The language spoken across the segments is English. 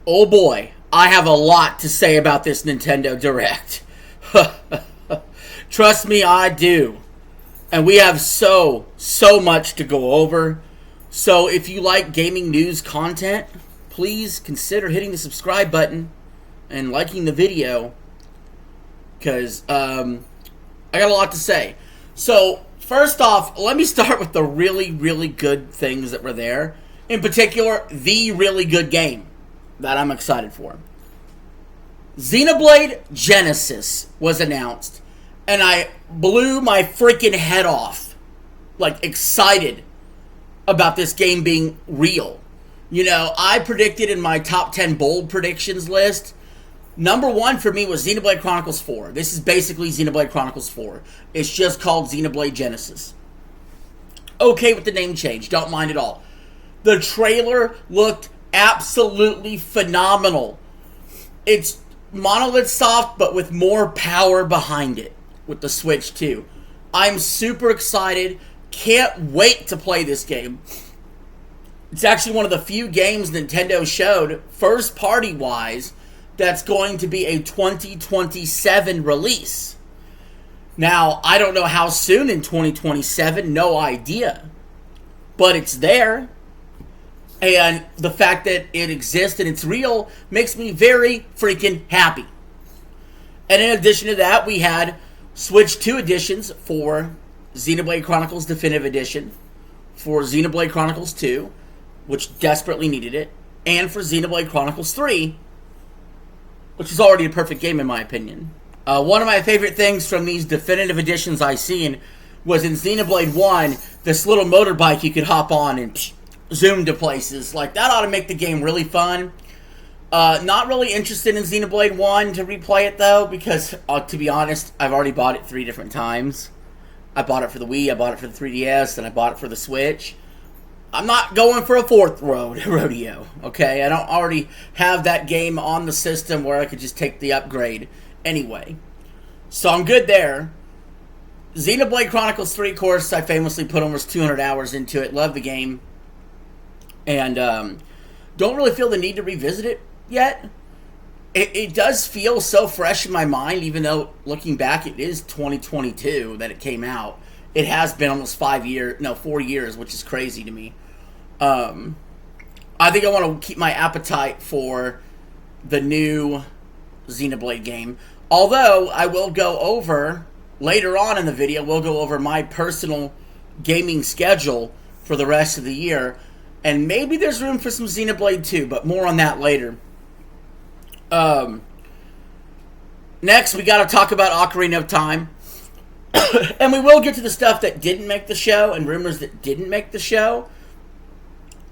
Oh boy, I have a lot to say about this Nintendo Direct. Trust me, I do. And we have so much to go over. So if you like gaming news content, please consider hitting the subscribe button and liking the video. Because I got a lot to say. So first off, let me start with the really good things that were there. In particular, the really good game that I'm excited for. Xenoblade Genesis was announced, and I blew my freaking head off. Like, excited about this game being real. You know, I predicted in my top 10 bold predictions list, number one for me was Xenoblade Chronicles 4. This is basically Xenoblade Chronicles 4. It's just called Xenoblade Genesis. Okay with the name change, don't mind at all. The trailer looked absolutely phenomenal. It's Monolith Soft, but with more power behind it with the Switch 2. I'm super excited. Can't wait to play this game. It's actually one of the few games Nintendo showed, first party wise, that's going to be a 2027 release. Now, I don't know how soon in 2027, no idea. But it's there. And the fact that it exists and it's real makes me very freaking happy. And in addition to that, we had Switch 2 editions for Xenoblade Chronicles Definitive Edition, for Xenoblade Chronicles 2, which desperately needed it, and for Xenoblade Chronicles 3, which is already a perfect game in my opinion. One of my favorite things from these Definitive Editions I've seen was in Xenoblade 1, this little motorbike you could hop on and zoom to places. Like, that ought to make the game really fun. Not really interested in Xenoblade 1 to replay it, though, because, to be honest, I've already bought it 3 different times. I bought it for the Wii, I bought it for the 3DS, and I bought it for the Switch. I'm not going for a fourth rodeo, okay? I don't already have that game on the system where I could just take the upgrade anyway. So I'm good there. Xenoblade Chronicles 3, of course, I famously put almost 200 hours into it. Love the game. And don't really feel the need to revisit it yet. It does feel so fresh in my mind, even though looking back, it is 2022 that it came out. It has been almost 4 years, which is crazy to me. I think I want to keep my appetite for the new Xenoblade game. Although, I will go over, later on in the video, we'll go over my personal gaming schedule for the rest of the year. And maybe there's room for some Xenoblade 2, but more on that later. Next, we got to talk about Ocarina of Time. And we will get to the stuff that didn't make the show and rumors that didn't make the show.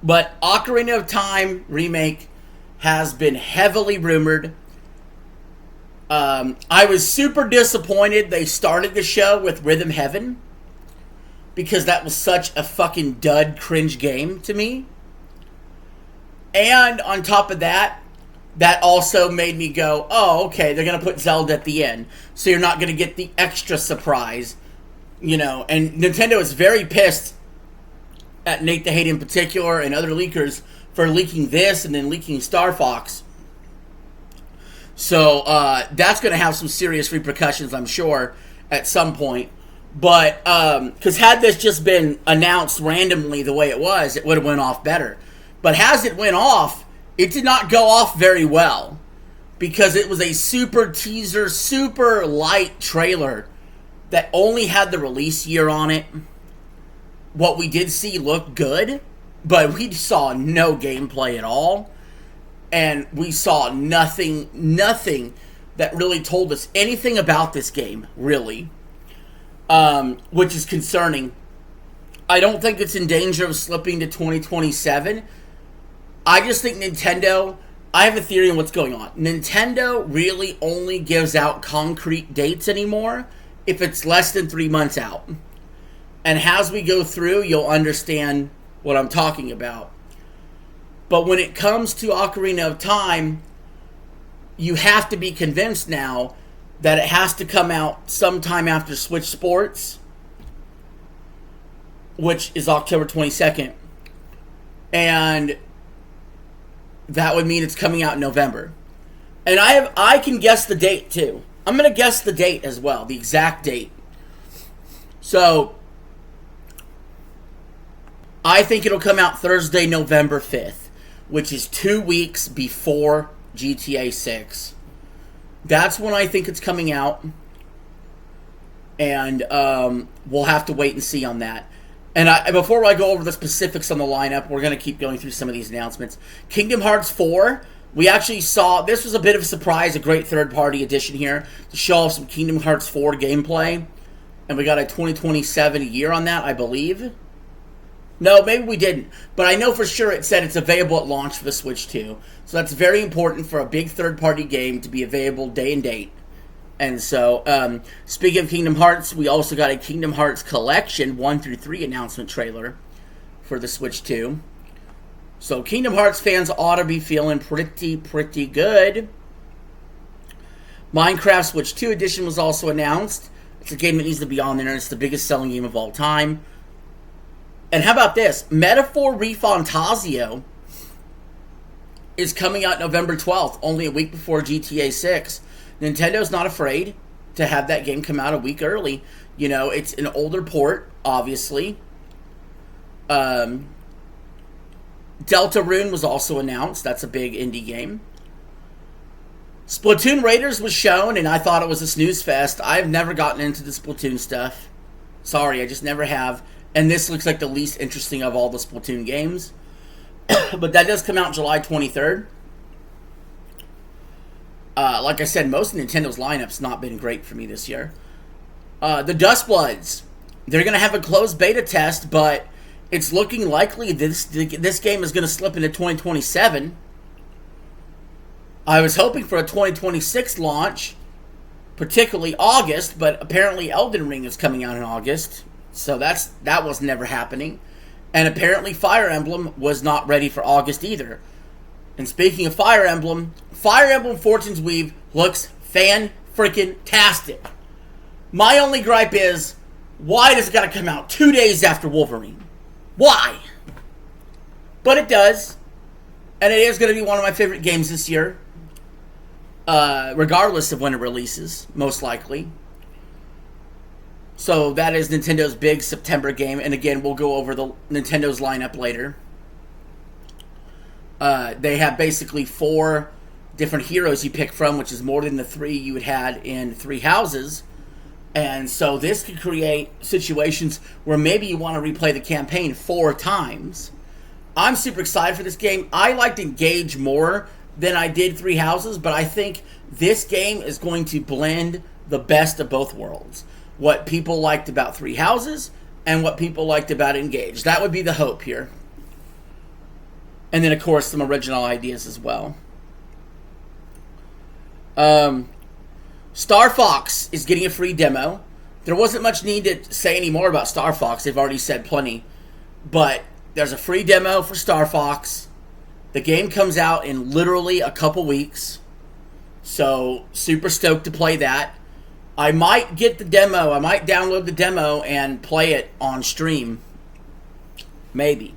But Ocarina of Time remake has been heavily rumored. I was super disappointed they started the show with Rhythm Heaven, because that was such a fucking dud cringe game to me. And on top of that, that also made me go, oh, okay, they're going to put Zelda at the end. So you're not going to get the extra surprise, you know. And Nintendo is very pissed at Nate the Hate in particular and other leakers for leaking this and then leaking Star Fox. So that's going to have some serious repercussions, I'm sure, at some point. But, because had this just been announced randomly the way it was, it would have went off better. But as it went off, it did not go off very well. Because it was a super teaser, super light trailer that only had the release year on it. What we did see looked good, but we saw no gameplay at all. And we saw nothing that really told us anything about this game, really. Which is concerning. I don't think it's in danger of slipping to 2027. I just think Nintendo, I have a theory on what's going on. Nintendo really only gives out concrete dates anymore if it's less than 3 months out. And as we go through, you'll understand what I'm talking about. But when it comes to Ocarina of Time, you have to be convinced now that it has to come out sometime after Switch Sports, which is October 22nd. And that would mean it's coming out in November. And I can guess the date too. I'm going to guess the date as well, the exact date. So, I think it'll come out Thursday, November 5th, which is 2 weeks before GTA 6. That's when I think it's coming out. And we'll have to wait and see on that. And before I go over the specifics on the lineup, we're going to keep going through some of these announcements. Kingdom Hearts 4, we actually saw, this was a bit of a surprise, a great third-party edition here, to show off some Kingdom Hearts 4 gameplay. And we got a 2027 year on that, I believe. No, maybe we didn't. But I know for sure it said it's available at launch for the Switch 2. So that's very important for a big third-party game to be available day and date. And so, speaking of Kingdom Hearts, we also got a Kingdom Hearts Collection 1-3 announcement trailer for the Switch 2. So Kingdom Hearts fans ought to be feeling pretty good. Minecraft Switch 2 edition was also announced. It's a game that needs to be on there. It's the biggest selling game of all time. And how about this? Metaphor ReFantazio is coming out November 12th, only a week before GTA 6. Nintendo's not afraid to have that game come out a week early. You know, it's an older port, obviously. Deltarune was also announced. That's a big indie game. Splatoon Raiders was shown, and I thought it was a snooze fest. I've never gotten into the Splatoon stuff. Sorry, I just never have. And this looks like the least interesting of all the Splatoon games. But that does come out July 23rd. Like I said, most of Nintendo's lineup's not been great for me this year. The Dustbloods. They're going to have a closed beta test, but it's looking likely this game is going to slip into 2027. I was hoping for a 2026 launch, particularly August, but apparently Elden Ring is coming out in August. So that was never happening. And apparently Fire Emblem was not ready for August either. And speaking of Fire Emblem Fortune's Weave looks fan-freaking-tastic. My only gripe is, why does it gotta come out 2 days after Wolverine? Why? But it does. And it is going to be one of my favorite games this year. Regardless of when it releases, most likely. So that is Nintendo's big September game. And again, we'll go over the Nintendo's lineup later. They have basically 4 different heroes you pick from, which is more than the 3 you had had in Three Houses. And so this could create situations where maybe you want to replay the campaign 4 times. I'm super excited for this game. I liked Engage more than I did Three Houses, but I think this game is going to blend the best of both worlds. What people liked about Three Houses and what people liked about Engage. That would be the hope here. And then, of course, some original ideas as well. Star Fox is getting a free demo. There wasn't much need to say any more about Star Fox. They've already said plenty. But there's a free demo for Star Fox. The game comes out in literally a couple weeks. So, super stoked to play that. I might get the demo. I might download the demo and play it on stream. Maybe.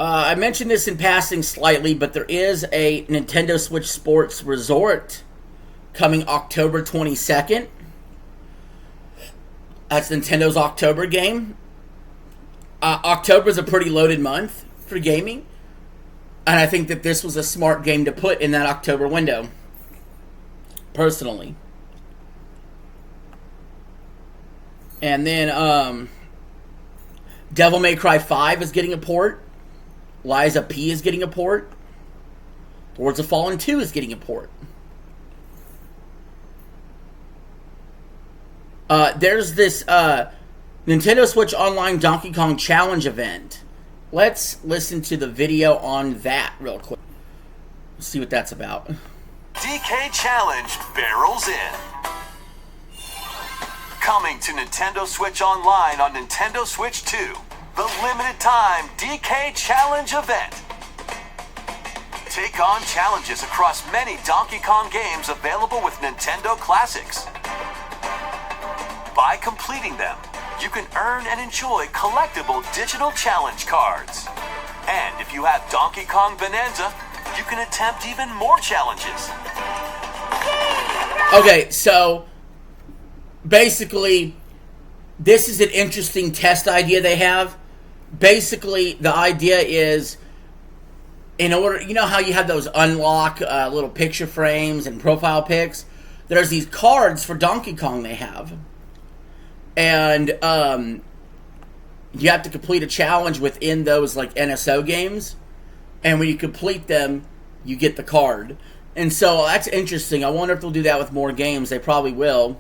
I mentioned this in passing slightly, but there is a Nintendo Switch Sports Resort coming October 22nd. That's Nintendo's October game. October is a pretty loaded month for gaming, and I think that this was a smart game to put in that October window, personally. And then Devil May Cry 5 is getting a port. Liza P is getting a port. Lords of Fallen 2 is getting a port. There's this Nintendo Switch Online Donkey Kong Challenge event. Let's listen to the video on that real quick. Let's see what that's about. DK Challenge barrels in. Coming to Nintendo Switch Online on Nintendo Switch 2. The limited time DK Challenge event. Take on challenges across many Donkey Kong games available with Nintendo Classics. By completing them, you can earn and enjoy collectible digital challenge cards. And if you have Donkey Kong Bonanza, you can attempt even more challenges. Okay, so basically, this is an interesting test idea they have. Basically, the idea is, in order, you know how you have those unlock little picture frames and profile pics? There's these cards for Donkey Kong they have. And you have to complete a challenge within those like NSO games. And when you complete them, you get the card. And so that's interesting. I wonder if they'll do that with more games. They probably will.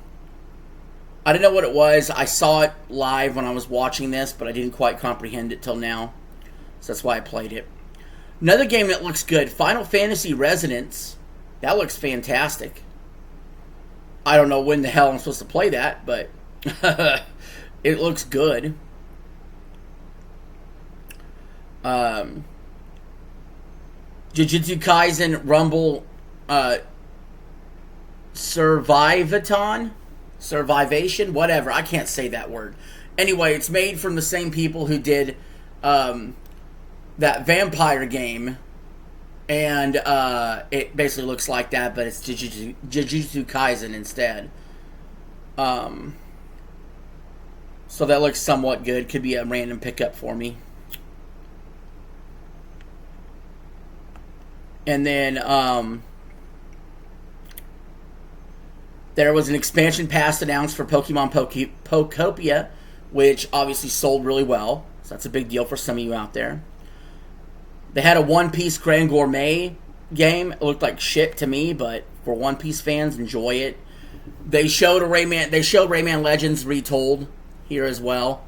I didn't know what it was. I saw it live when I was watching this, but I didn't quite comprehend it till now. So that's why I played it. Another game that looks good, Final Fantasy Resonance. That looks fantastic. I don't know when the hell I'm supposed to play that, but it looks good. Jujutsu Kaisen Rumble Survivation, whatever. I can't say that word. Anyway, it's made from the same people who did that vampire game, and it basically looks like that, but it's Jujutsu Kaisen instead. So that looks somewhat good. Could be a random pickup for me. And then there was an expansion pass announced for Pokemon Pokopia, which obviously sold really well. So that's a big deal for some of you out there. They had a One Piece Grand Gourmet game. It looked like shit to me, but for One Piece fans, enjoy it. They showed Rayman Legends Retold here as well.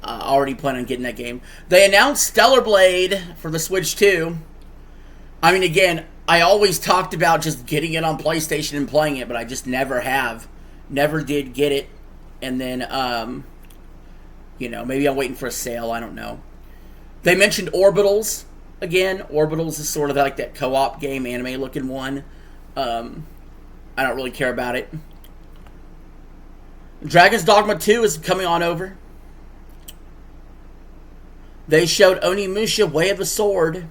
Already planning on getting that game. They announced Stellar Blade for the Switch 2. I mean, again, I always talked about just getting it on PlayStation and playing it, but I just never have. Never did get it. And then, maybe I'm waiting for a sale. I don't know. They mentioned Orbitals again. Orbitals is sort of like that co-op game, anime-looking one. I don't really care about it. Dragon's Dogma 2 is coming on over. They showed Onimusha Way of the Sword.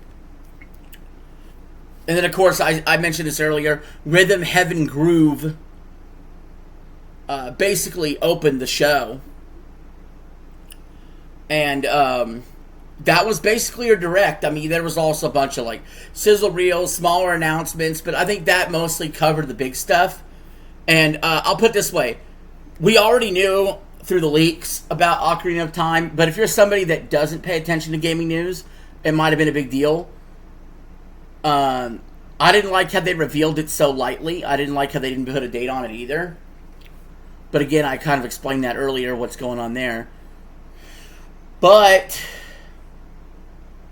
And then, of course, I mentioned this earlier, Rhythm Heaven Groove basically opened the show. And that was basically a direct. I mean, there was also a bunch of, like, sizzle reels, smaller announcements, but I think that mostly covered the big stuff. And I'll put it this way. We already knew through the leaks about Ocarina of Time, but if you're somebody that doesn't pay attention to gaming news, it might have been a big deal. I didn't like how they revealed it so lightly. I didn't like how they didn't put a date on it either. But again, I kind of explained that earlier, what's going on there. But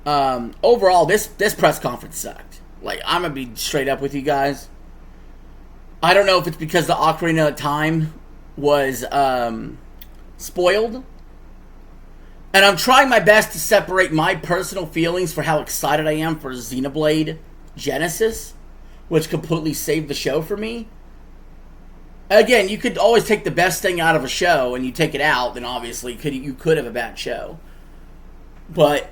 overall, this press conference sucked. Like, I'm going to be straight up with you guys. I don't know if it's because the Ocarina of Time was spoiled. And I'm trying my best to separate my personal feelings for how excited I am for Xenoblade Genesis, which completely saved the show for me. Again, you could always take the best thing out of a show and you take it out, then obviously you could have a bad show. But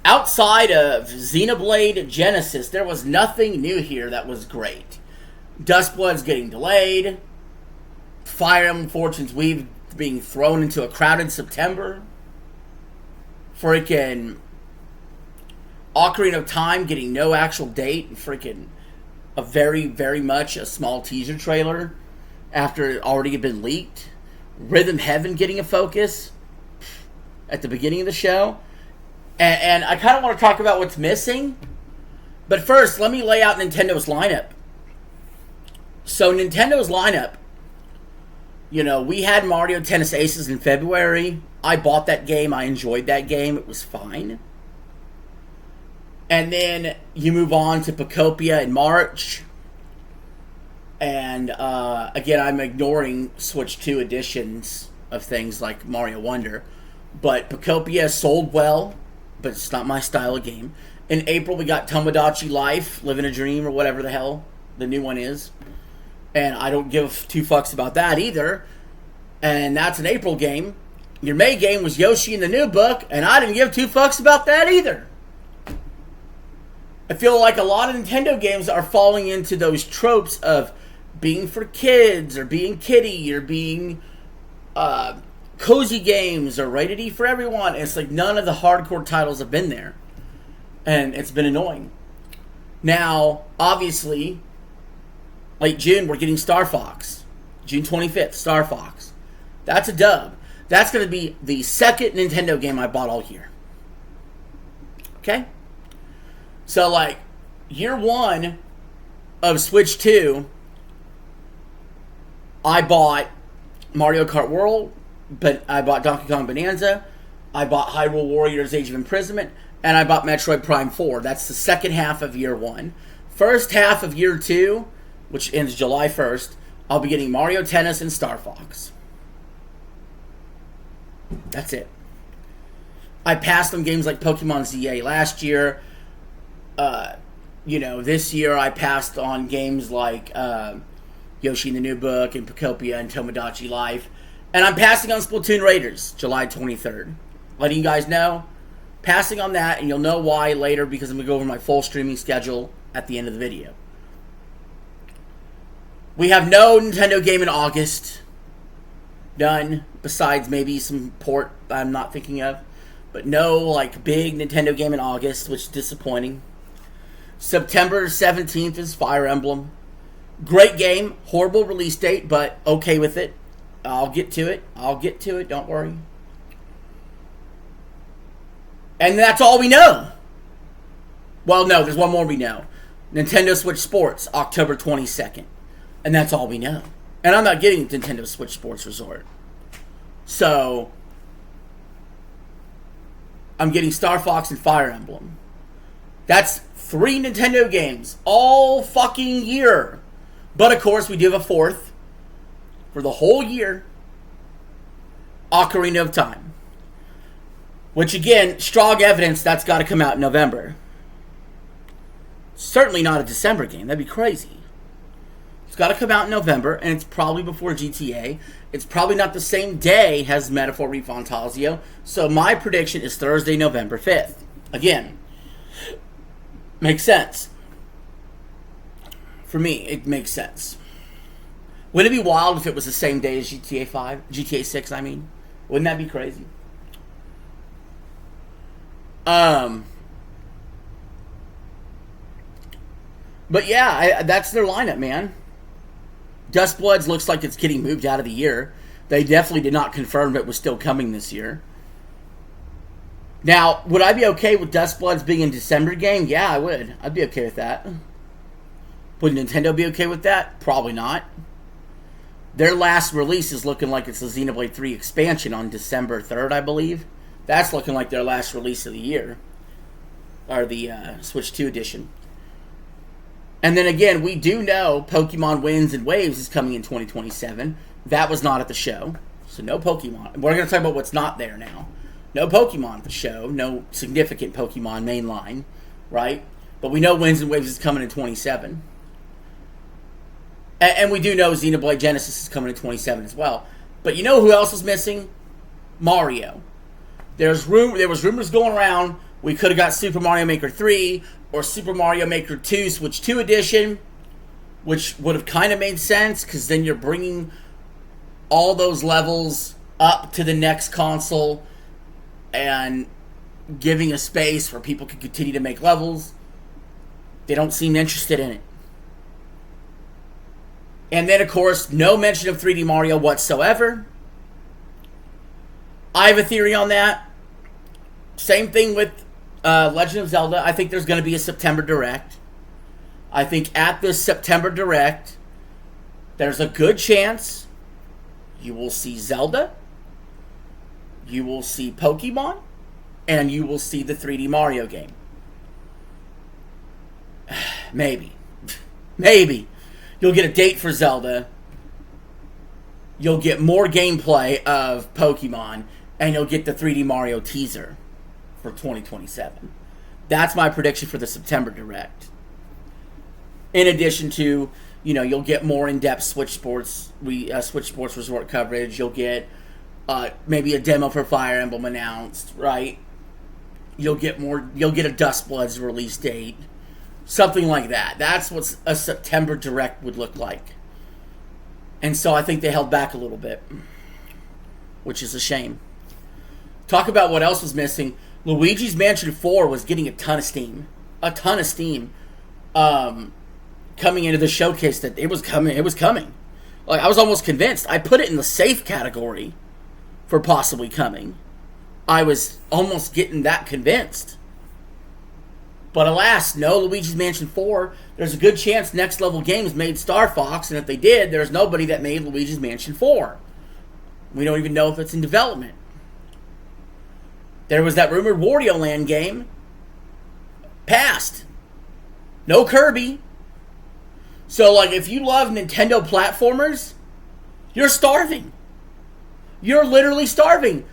outside of Xenoblade Genesis, there was nothing new here that was great. Dustblood's getting delayed. Fire Emblem Fortune's Weave being thrown into a crowded September. Freaking Ocarina of Time getting no actual date. Freaking a very, very much a small teaser trailer after it already had been leaked. Rhythm Heaven getting a focus at the beginning of the show. And I kind of want to talk about what's missing. But first, let me lay out Nintendo's lineup. So Nintendo's lineup, we had Mario Tennis Aces in February. I bought that game. I enjoyed that game. It was fine. And then you move on to Pokopia in March. And again, I'm ignoring Switch 2 editions of things like Mario Wonder. But Pokopia sold well, but it's not my style of game. In April, we got Tomodachi Life, Living a Dream, or whatever the hell the new one is. And I don't give two fucks about that either. And that's an April game. Your May game was Yoshi in the New Book, and I didn't give two fucks about that either. I feel like a lot of Nintendo games are falling into those tropes of being for kids, or being kiddie, or being cozy games, or rated E for everyone. And it's like none of the hardcore titles have been there. And it's been annoying. Now, obviously, late June, we're getting Star Fox. June 25th, Star Fox. That's a dub. That's going to be the second Nintendo game I bought all year. Okay? So, like, year one of Switch 2, I bought Mario Kart World, but I bought Donkey Kong Bonanza, I bought Hyrule Warriors Age of Imprisonment, and I bought Metroid Prime 4. That's the second half of year one. First half of year two, which ends July 1st, I'll be getting Mario Tennis and Star Fox. That's it. I passed on games like Pokemon ZA last year. This year I passed on games like Yoshi in the New Book and Pocopia and Tomodachi Life. And I'm passing on Splatoon Raiders, July 23rd. Letting you guys know. Passing on that, and you'll know why later, because I'm going to go over my full streaming schedule at the end of the video. We have no Nintendo game in August. None. Besides maybe some port I'm not thinking of. But no, big Nintendo game in August, which is disappointing. September 17th is Fire Emblem. Great game. Horrible release date, but okay with it. I'll get to it. Don't worry. And that's all we know. Well, no, there's one more we know. Nintendo Switch Sports, October 22nd. And that's all we know. And I'm not getting Nintendo Switch Sports Resort. So, I'm getting Star Fox and Fire Emblem. That's 3 Nintendo games all fucking year. But of course, we do have a fourth for the whole year. Ocarina of Time. Which again, strong evidence that's got to come out in November. Certainly not a December game. That'd be crazy. It's got to come out in November, and it's probably before GTA. It's probably not the same day as Metaphor ReFantazio. So my prediction is Thursday, November 5th. Again, makes sense. For me, it makes sense. Wouldn't it be wild if it was the same day as GTA 5? GTA 6, I mean. Wouldn't that be crazy? But yeah, that's their lineup, man. Dustbloods looks like it's getting moved out of the year. They definitely did not confirm it was still coming this year. Now, would I be okay with Dustbloods being a December game? Yeah, I would. I'd be okay with that. Would Nintendo be okay with that? Probably not. Their last release is looking like it's the Xenoblade 3 expansion on December 3rd, I believe. That's looking like their last release of the year. Or the Switch 2 edition. And then again, we do know Pokemon Winds and Waves is coming in 2027. That was not at the show. So no Pokemon. We're going to talk about what's not there now. No Pokemon at the show. No significant Pokemon mainline. Right? But we know Winds and Waves is coming in 27. And we do know Xenoblade Genesis is coming in 27 as well. But you know who else is missing? Mario. There was rumors going around we could have got Super Mario Maker 3 or Super Mario Maker 2 Switch 2 edition, which would have kind of made sense because then you're bringing all those levels up to the next console and giving a space where people can continue to make levels. They don't seem interested in it. And then, of course, no mention of 3D Mario whatsoever. I have a theory on that. Same thing with Legend of Zelda. I think there's going to be a September Direct. I think at this September Direct, there's a good chance you will see Zelda, you will see Pokemon, and you will see the 3D Mario game. Maybe. Maybe. You'll get a date for Zelda. You'll get more gameplay of Pokemon. And you'll get the 3D Mario teaser for 2027. That's my prediction for the September Direct. In addition to, you'll get more in-depth Switch Sports Resort coverage. You'll get maybe a demo for Fire Emblem announced, right? You'll get a Dust Bloods release date. Something like that. That's what a September Direct would look like. And so I think they held back a little bit, which is a shame. Talk about what else was missing. Luigi's Mansion 4 was getting a ton of steam. A ton of steam. Coming into the showcase that it was coming. Like, I was almost convinced. I put it in the safe category for possibly coming. I was almost getting that convinced. But alas, no Luigi's Mansion 4. There's a good chance Next Level Games made Star Fox, and if they did, there's nobody that made Luigi's Mansion 4. We don't even know if it's in development. There was that rumored Wario Land game. Passed. No Kirby. So, like, if you love Nintendo platformers, you're starving. You're literally starving.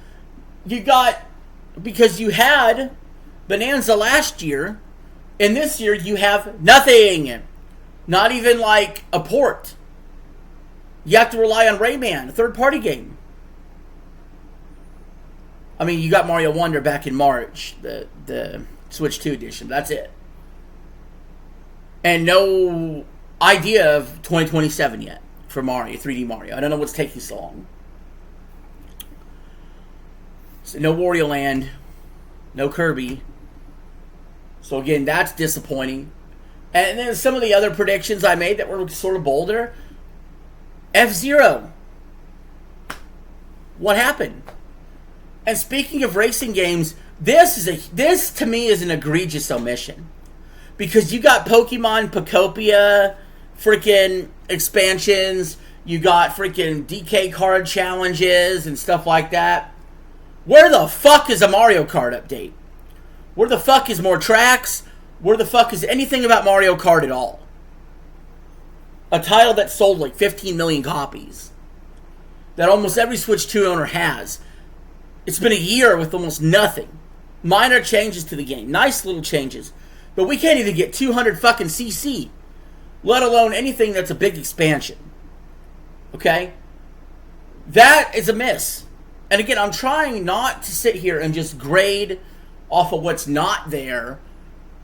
Because you had Bonanza last year, and this year you have nothing. Not even like a port. You have to rely on Rayman, a third-party game. I mean, you got Mario Wonder back in March, the Switch 2 edition. That's it. And no idea of 2027 yet for Mario, 3D Mario. I don't know what's taking so long. So no Wario Land, no Kirby. So again, that's disappointing. And then some of the other predictions I made that were sort of bolder. F-Zero. What happened? And speaking of racing games, this to me is an egregious omission. Because you got Pokemon Pokopia, freaking expansions, you got freaking DK card challenges and stuff like that. Where the fuck is a Mario Kart update? Where the fuck is more tracks? Where the fuck is anything about Mario Kart at all? A title that sold like 15 million copies. That almost every Switch 2 owner has. It's been a year with almost nothing. Minor changes to the game. Nice little changes. But we can't even get 200 fucking CC. Let alone anything that's a big expansion. Okay? That is a miss. And again, I'm trying not to sit here and just grade off of what's not there.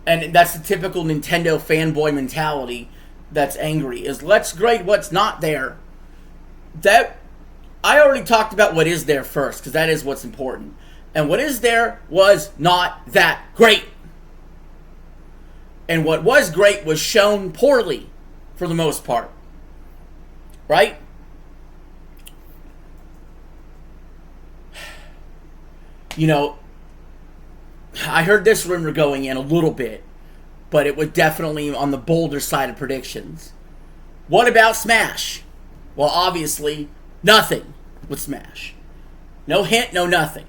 And that's the typical Nintendo fanboy mentality that's angry. Is let's grade what's not there. That I already talked about what is there first, because that is what's important. And what is there was not that great. And what was great was shown poorly, for the most part. Right? You know, I heard this rumor going in a little bit, but it was definitely on the bolder side of predictions. What about Smash? Well, obviously, nothing with Smash. No hint, no nothing.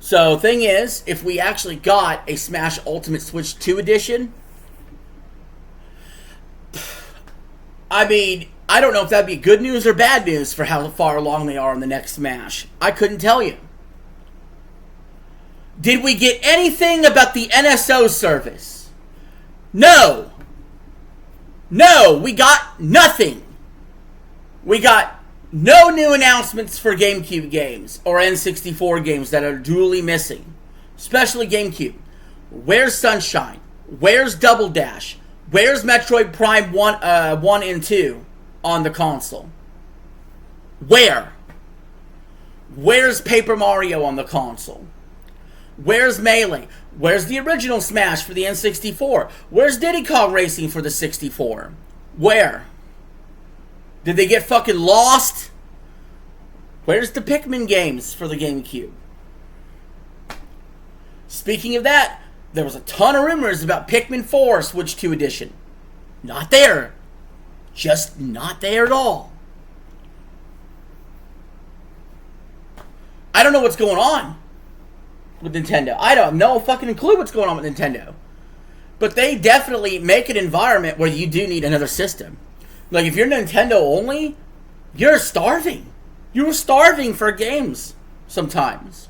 So, thing is, if we actually got a Smash Ultimate Switch 2 edition, I mean, I don't know if that'd be good news or bad news for how far along they are in the next Smash. I couldn't tell you. Did we get anything about the NSO service? No. No, we got nothing. We got no new announcements for GameCube games or N64 games that are duly missing. Especially GameCube. Where's Sunshine? Where's Double Dash? Where's Metroid Prime 1 and 2 on the console? Where? Where's Paper Mario on the console? Where's Melee? Where's the original Smash for the N64? Where's Diddy Kong Racing for the 64? Where? Did they get fucking lost? Where's the Pikmin games for the GameCube? Speaking of that, there was a ton of rumors about Pikmin 4 Switch 2 Edition. Not there. Just not there at all. I don't know what's going on with Nintendo. I don't have no fucking clue what's going on with Nintendo. But they definitely make an environment where you do need another system. Like, if you're Nintendo only, you're starving. You're starving for games sometimes.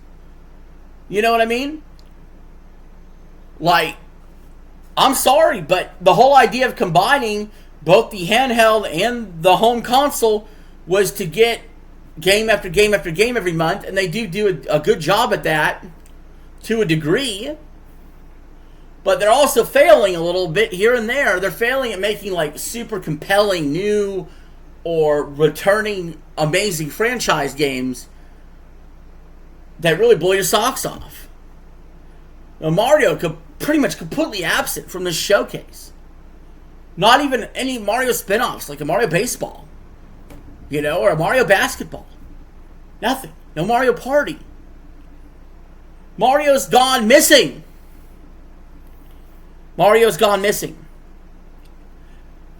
You know what I mean? Like, I'm sorry, but the whole idea of combining both the handheld and the home console was to get game after game after game every month, and they do a good job at that to a degree. But they're also failing a little bit here and there. They're failing at making like super compelling new or returning amazing franchise games that really blow your socks off. Now, Mario could pretty much completely absent from this showcase. Not even any Mario spin-offs like a Mario Baseball, or a Mario Basketball. Nothing. No Mario Party. Mario's gone missing. Mario's gone missing.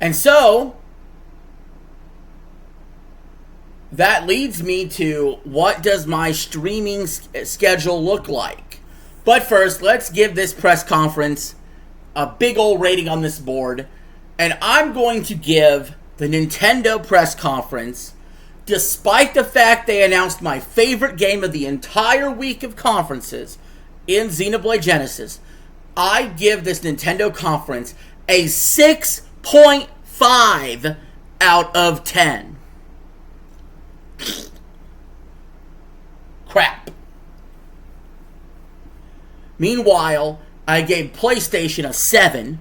And so, that leads me to, what does my streaming schedule look like? But first, let's give this press conference a big old rating on this board. And I'm going to give the Nintendo press conference, despite the fact they announced my favorite game of the entire week of conferences in Xenoblade Genesis, I give this Nintendo conference a 6.5 out of 10. Crap. Meanwhile, I gave PlayStation a 7.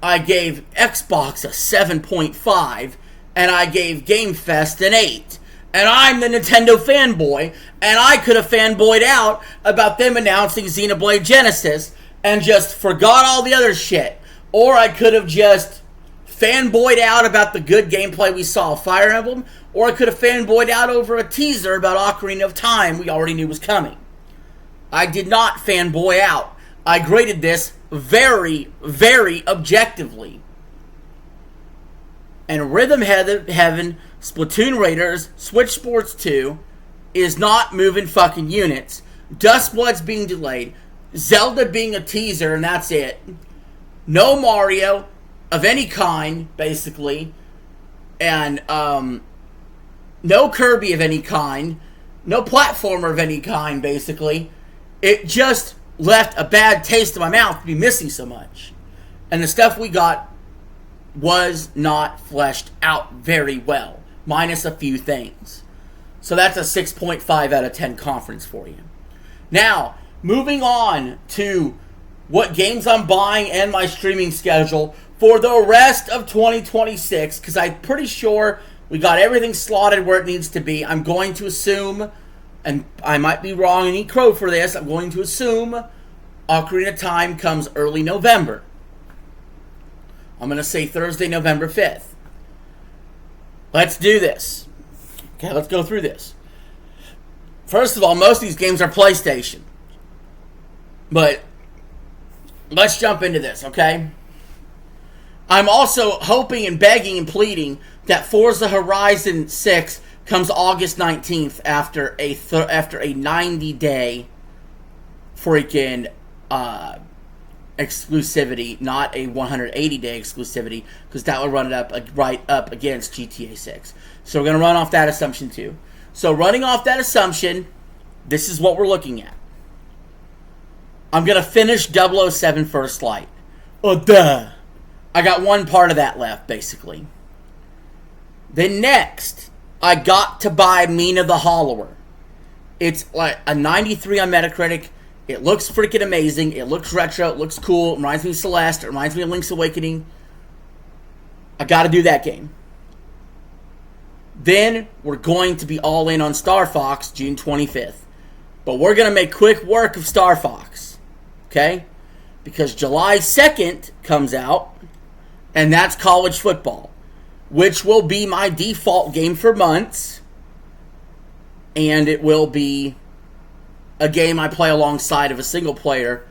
I gave Xbox a 7.5. And I gave Game Fest an 8. And I'm the Nintendo fanboy, and I could have fanboyed out about them announcing Xenoblade Genesis and just forgot all the other shit. Or I could have just fanboyed out about the good gameplay we saw of Fire Emblem, or I could have fanboyed out over a teaser about Ocarina of Time we already knew was coming. I did not fanboy out. I graded this very, very objectively. And Rhythm Heaven, Splatoon Raiders, Switch Sports 2 is not moving fucking units. Dustblood's being delayed. Zelda being a teaser, and that's it. No Mario of any kind, basically. And no Kirby of any kind. No platformer of any kind, basically. It just left a bad taste in my mouth to be missing so much. And the stuff we got was not fleshed out very well, minus a few things. So that's a 6.5 out of 10 conference for you. Now, moving on to what games I'm buying and my streaming schedule for the rest of 2026, because I'm pretty sure we got everything slotted where it needs to be. I'm going to assume, and I might be wrong and eat crow for this, I'm going to assume Ocarina of Time comes early November. I'm going to say Thursday, November 5th. Let's do this. Okay, let's go through this. First of all, most of these games are PlayStation. But let's jump into this, okay? I'm also hoping and begging and pleading that Forza Horizon 6 comes August 19th after a 90-day freaking exclusivity, not a 180-day exclusivity, because that would run it up right up against GTA 6. So we're going to run off that assumption too. So running off that assumption, this is what we're looking at. I'm going to finish 007 First Light. Oh, duh. I got one part of that left, basically. Then next, I got to buy Mina the Hollower. It's like a 93 on Metacritic. It looks freaking amazing. It looks retro. It looks cool. It reminds me of Celeste. It reminds me of Link's Awakening. I got to do that game. Then we're going to be all in on Star Fox June 25th. But we're going to make quick work of Star Fox. Okay? Because July 2nd comes out, and that's college football, which will be my default game for months. And it will be a game I play alongside of a single player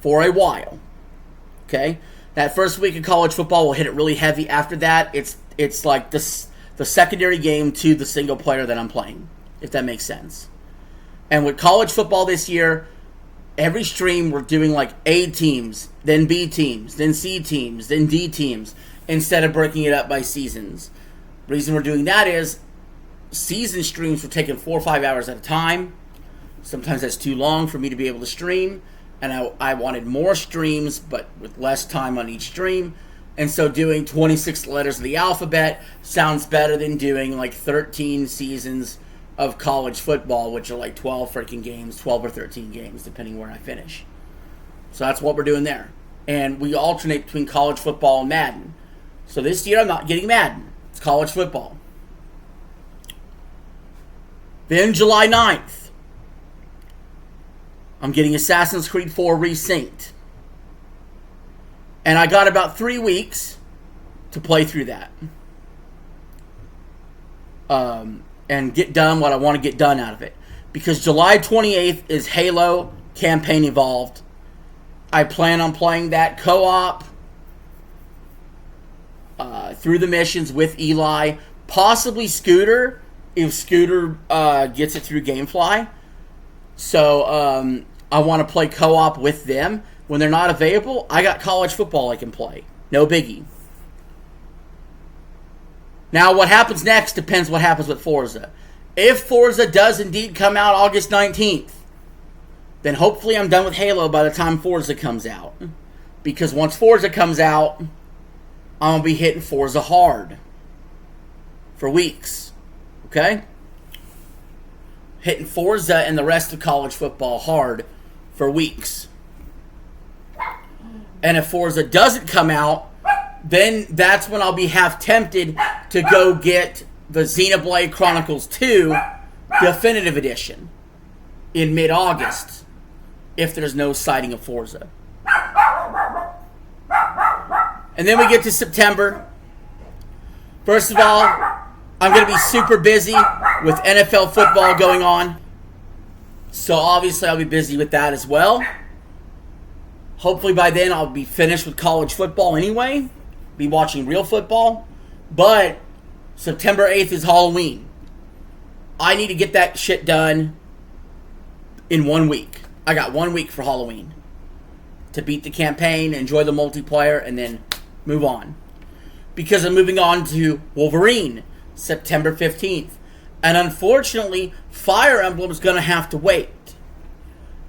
for a while. Okay? That first week of college football will hit it really heavy. After that, it's like the secondary game to the single player that I'm playing, if that makes sense. And with college football this year, every stream we're doing like A teams, then B teams, then C teams, then D teams, instead of breaking it up by seasons. The reason we're doing that is season streams were taking 4 or 5 hours at a time. Sometimes that's too long for me to be able to stream, and I wanted more streams, but with less time on each stream. And so doing 26 letters of the alphabet sounds better than doing like 13 seasons of college football, which are like 12 freaking games, 12 or 13 games, depending where I finish. So that's what we're doing there. And we alternate between college football and Madden. So this year I'm not getting Madden. It's college football. Then July 9th, I'm getting Assassin's Creed 4 Resynced. And I got about 3 weeks to play through that. And get done what I want to get done out of it. Because July 28th is Halo Campaign Evolved. I plan on playing that co-op through the missions with Eli. Possibly Scooter, if Scooter gets it through Gamefly. So I want to play co-op with them. When they're not available, I got college football I can play. No biggie. Now, what happens next depends what happens with Forza. If Forza does indeed come out August 19th, then hopefully I'm done with Halo by the time Forza comes out. Because once Forza comes out, I'm going to be hitting Forza hard. For weeks. Okay? Hitting Forza and the rest of college football hard for weeks. And if Forza doesn't come out, then that's when I'll be half tempted to go get the Xenoblade Chronicles 2 Definitive Edition in mid-August, if there's no sighting of Forza. And then we get to September. First of all, I'm going to be super busy with NFL football going on. So obviously I'll be busy with that as well. Hopefully by then I'll be finished with college football anyway. Be watching real football. But September 8th is Halloween. I need to get that shit done in 1 week. I got 1 week for Halloween. To beat the campaign, enjoy the multiplayer, and then move on. Because I'm moving on to Wolverine, September 15th. And unfortunately, Fire Emblem is going to have to wait.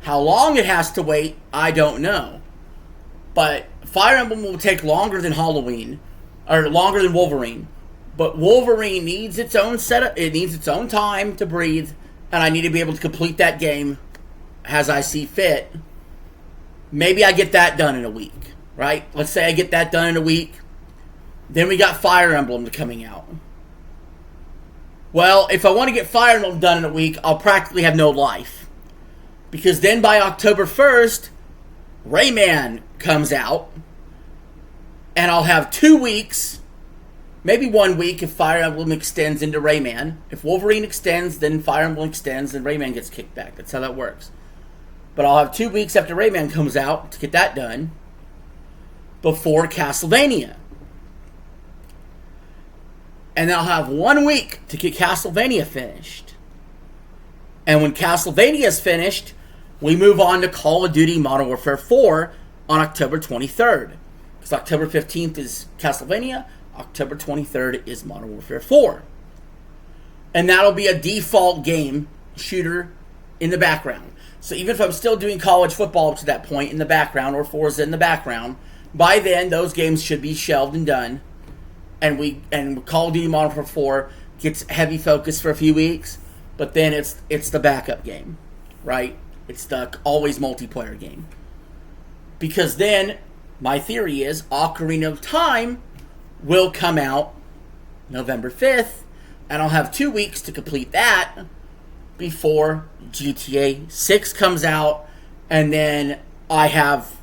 How long it has to wait, I don't know. But Fire Emblem will take longer than Halloween, or longer than Wolverine. But Wolverine needs its own setup, it needs its own time to breathe, and I need to be able to complete that game as I see fit. Maybe I get that done in a week, right? Let's say I get that done in a week. Then we got Fire Emblem coming out. Well, if I want to get Fire Emblem done in a week, I'll practically have no life. Because then by October 1st, Rayman comes out. And I'll have 2 weeks, maybe 1 week if Fire Emblem extends into Rayman. If Wolverine extends, then Fire Emblem extends, and Rayman gets kicked back. That's how that works. But I'll have 2 weeks after Rayman comes out to get that done before Castlevania. And then I'll have 1 week to get Castlevania finished. And when Castlevania is finished, we move on to Call of Duty Modern Warfare 4 on October 23rd. Because October 15th is Castlevania, October 23rd is Modern Warfare 4. And that'll be a default game shooter in the background. So even if I'm still doing college football up to that point in the background, or Forza in the background, by then those games should be shelved and done. And Call of Duty Modern Warfare 4 gets heavy focus for a few weeks, but then it's the backup game, right? It's the always multiplayer game. Because then, my theory is, Ocarina of Time will come out November 5th, and I'll have 2 weeks to complete that before GTA 6 comes out, and then I have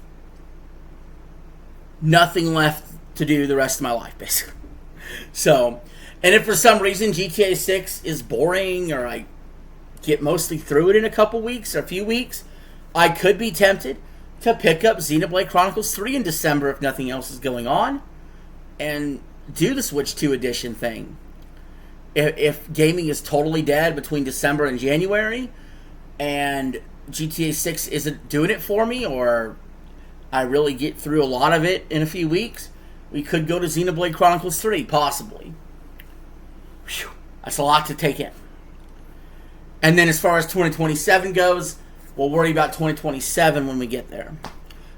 nothing left to do the rest of my life, basically. So, and if for some reason GTA 6 is boring, or I get mostly through it in a couple weeks or a few weeks, I could be tempted to pick up Xenoblade Chronicles 3 in December if nothing else is going on, and do the Switch 2 edition thing. If gaming is totally dead between December and January, and GTA 6 isn't doing it for me, or I really get through a lot of it in a few weeks, we could go to Xenoblade Chronicles 3, possibly. Whew, that's a lot to take in. And then as far as 2027 goes, we'll worry about 2027 when we get there.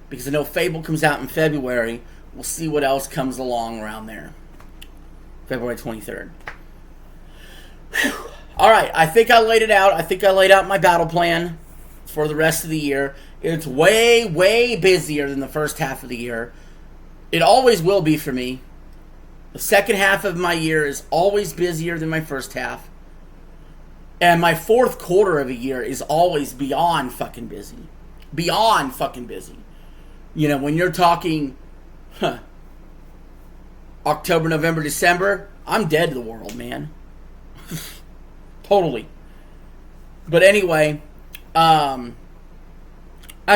Because I know Fable comes out in February, we'll see what else comes along around there. February 23rd. Whew. All right, I think I laid it out. I think I laid out my battle plan for the rest of the year. It's way, way busier than the first half of the year. It always will be for me. The second half of my year is always busier than my first half. And my fourth quarter of a year is always beyond fucking busy. Beyond fucking busy. You know, when you're talking October, November, December, I'm dead to the world, man. Totally. But anyway, that's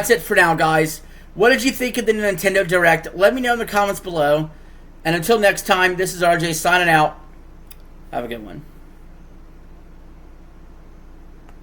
it for now, guys. What did you think of the Nintendo Direct? Let me know in the comments below. And until next time, this is RJ signing out. Have a good one.